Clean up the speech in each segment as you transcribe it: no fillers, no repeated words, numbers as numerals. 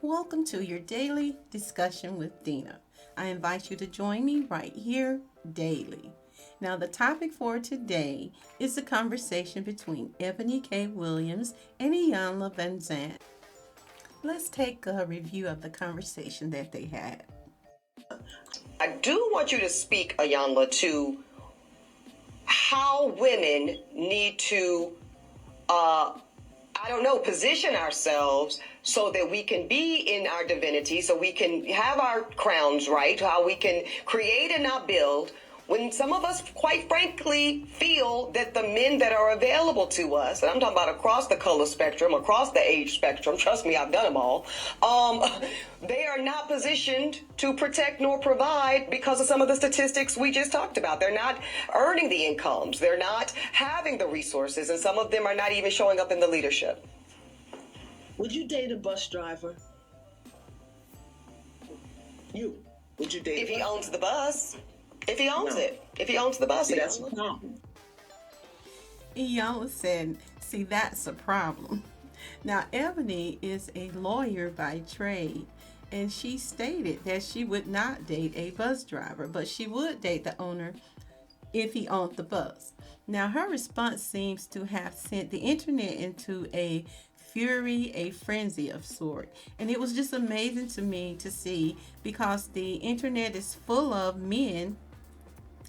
Welcome to your daily discussion with Dena. I invite you to join me right here daily. Now, the topic for today is the conversation between Ebony K. Williams and Iyanla Van Zandt. Let's take a review of the conversation that they had. I do want you to speak, Iyanla, to how women need to, position ourselves so that we can be in our divinity, so we can have our crowns right, how we can create and not build. When some of us, quite frankly, feel that the men that are available to us, and I'm talking about across the color spectrum, across the age spectrum, trust me, I've done them all, they are not positioned to protect nor provide because of some of the statistics we just talked about. They're not earning the incomes, they're not having the resources, and some of them are not even showing up in the leadership. Would you date a bus driver? You. Would you date If he owns the bus. If he owns it. If he owns the bus. See, that's the problem. Iyanla said, see, that's a problem. Now, Ebony is a lawyer by trade, and she stated that she would not date a bus driver, but she would date the owner if he owned the bus. Now, her response seems to have sent the internet into a fury, a frenzy of sort. And it was just amazing to me to see because the internet is full of men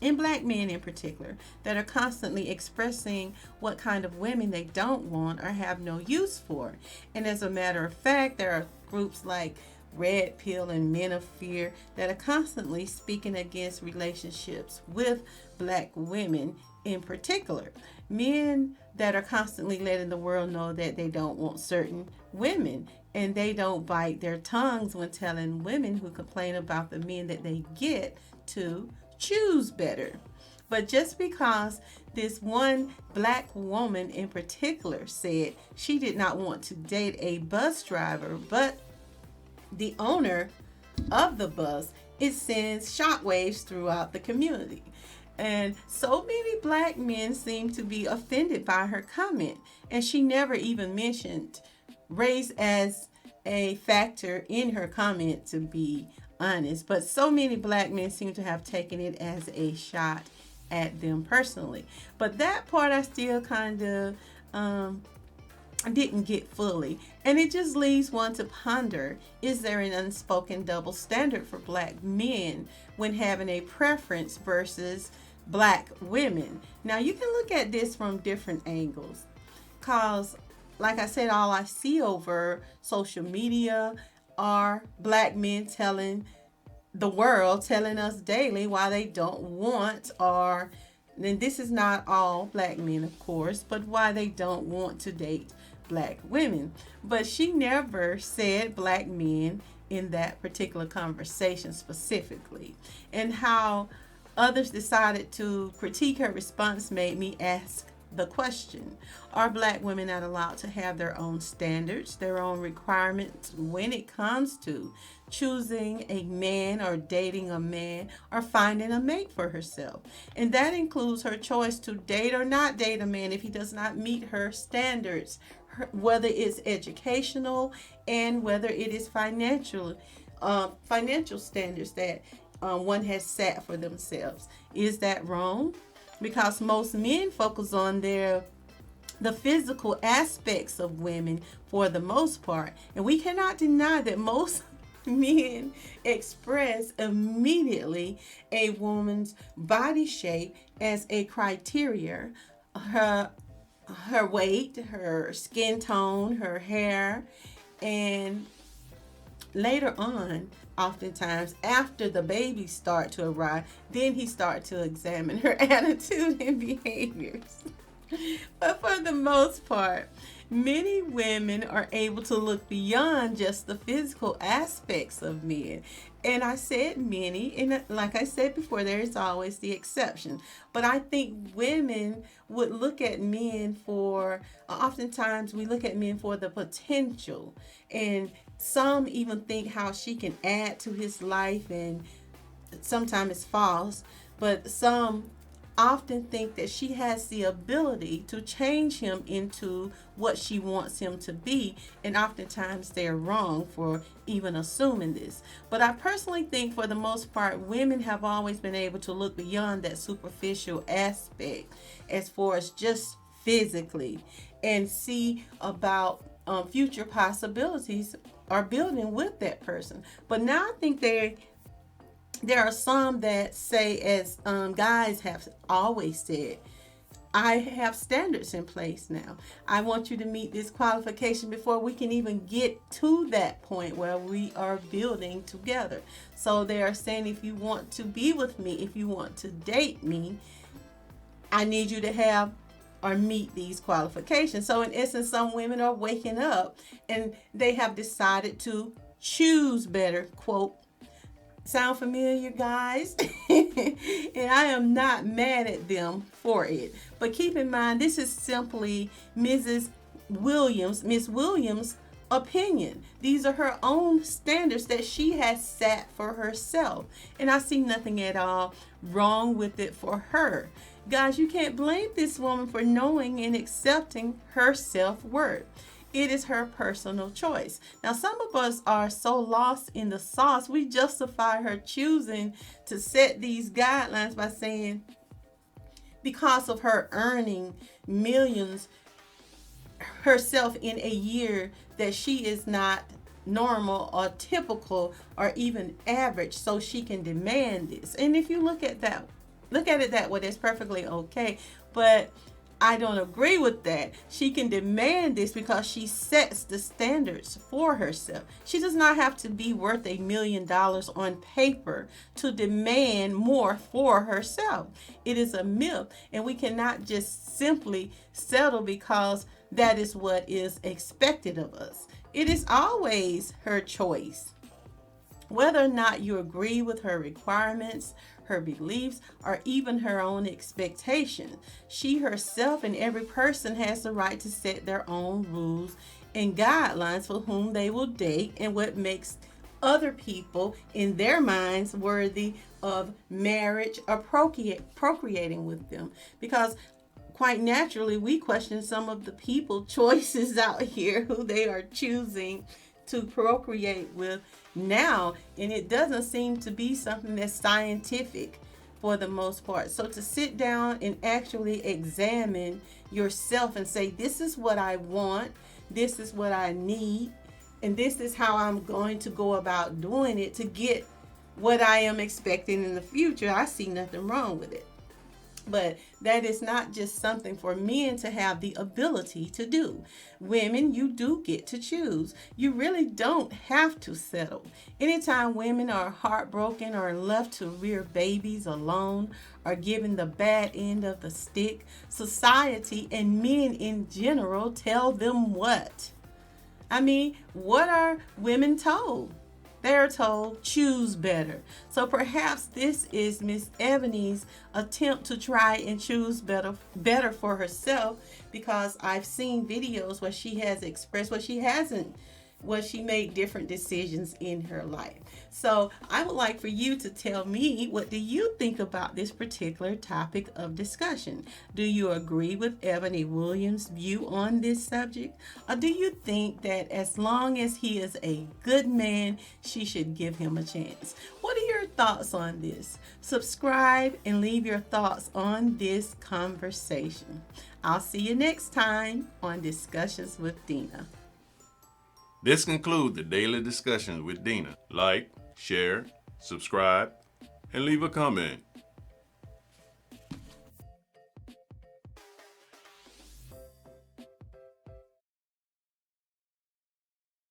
and black men in particular that are constantly expressing what kind of women they don't want or have no use for. And as a matter of fact, there are groups like Red Pill and Men of Fear that are constantly speaking against relationships with black women in particular. Men that are constantly letting the world know that they don't want certain women, and they don't bite their tongues when telling women who complain about the men that they get to choose better. But just because this one black woman in particular said she did not want to date a bus driver, but the owner of the bus, it sends shockwaves throughout the community. And so many black men seem to be offended by her comment. And she never even mentioned race as a factor in her comment, to be honest. But so many black men seem to have taken it as a shot at them personally. But that part I still kind of didn't get fully. And it just leaves one to ponder, is there an unspoken double standard for black men when having a preference versus black women? Now, you can look at this from different angles because, like I said, all I see over social media are black men telling the world, telling us daily why they don't want, or, and this is not all black men, of course, but why they don't want to date black women. But she never said black men in that particular conversation specifically. And how others decided to critique her response made me ask the question, are black women not allowed to have their own standards, their own requirements when it comes to choosing a man or dating a man or finding a mate for herself? And that includes her choice to date or not date a man if he does not meet her standards, whether it's educational and whether it is financial standards that one has set for themselves. Is that wrong? Because most men focus on the physical aspects of women for the most part, and we cannot deny that most men express immediately a woman's body shape as a criteria, her weight, her skin tone, her hair, and later on, oftentimes after the babies start to arrive, then he starts to examine her attitude and behaviors. But for the most part, many women are able to look beyond just the physical aspects of men. And I said many, and like I said before, there is always the exception. But I think women would look at men for, oftentimes we look at men for the potential. And some even think how she can add to his life, and sometimes it's false. But some often think that she has the ability to change him into what she wants him to be, and oftentimes they're wrong for even assuming this. But I personally think for the most part, women have always been able to look beyond that superficial aspect as far as just physically and see about future possibilities are building with that person. But now I think there are some that say, as guys have always said, I have standards in place now. I want you to meet this qualification before we can even get to that point where we are building together. So they are saying, if you want to be with me, if you want to date me, I need you to have or meet these qualifications. So in essence, some women are waking up and they have decided to choose better, quote. Sound familiar, guys? And I am not mad at them for it. But keep in mind, this is simply Miss Williams' opinion. These are her own standards that she has set for herself. And I see nothing at all wrong with it for her. Guys, you can't blame this woman for knowing and accepting her self-worth. It is her personal choice. Now, some of us are so lost in the sauce, we justify her choosing to set these guidelines by saying, because of her earning millions herself in a year, that she is not normal or typical or even average, so she can demand this. And if you look at it that way, that's perfectly okay. But I don't agree with that. She can demand this because she sets the standards for herself. She does not have to be worth $1 million on paper to demand more for herself. It is a myth, and we cannot just simply settle because that is what is expected of us. It is always her choice. Whether or not you agree with her requirements, her beliefs, or even her own expectations, she herself and every person has the right to set their own rules and guidelines for whom they will date and what makes other people in their minds worthy of marriage or procreating with them. Because quite naturally, we question some of the people choices out here who they are choosing to procreate with now, and it doesn't seem to be something that's scientific for the most part. So to sit down and actually examine yourself and say, this is what I want, this is what I need, and this is how I'm going to go about doing it to get what I am expecting in the future, I see nothing wrong with it. But that is not just something for men to have the ability to do. Women, you do get to choose. You really don't have to settle. Anytime women are heartbroken or left to rear babies alone or given the bad end of the stick, society and men in general tell them what? I mean, what are women told? They're told, choose better. So perhaps this is Miss Ebony's attempt to try and choose better for herself, because I've seen videos where she has expressed what she hasn't, where she made different decisions in her life. So I would like for you to tell me, what do you think about this particular topic of discussion? Do you agree with Ebony Williams' view on this subject? Or do you think that as long as he is a good man, she should give him a chance? What are your thoughts on this? Subscribe and leave your thoughts on this conversation. I'll see you next time on Discussions with Dena. This concludes the daily discussions with Dena. Like, share, subscribe, and leave a comment.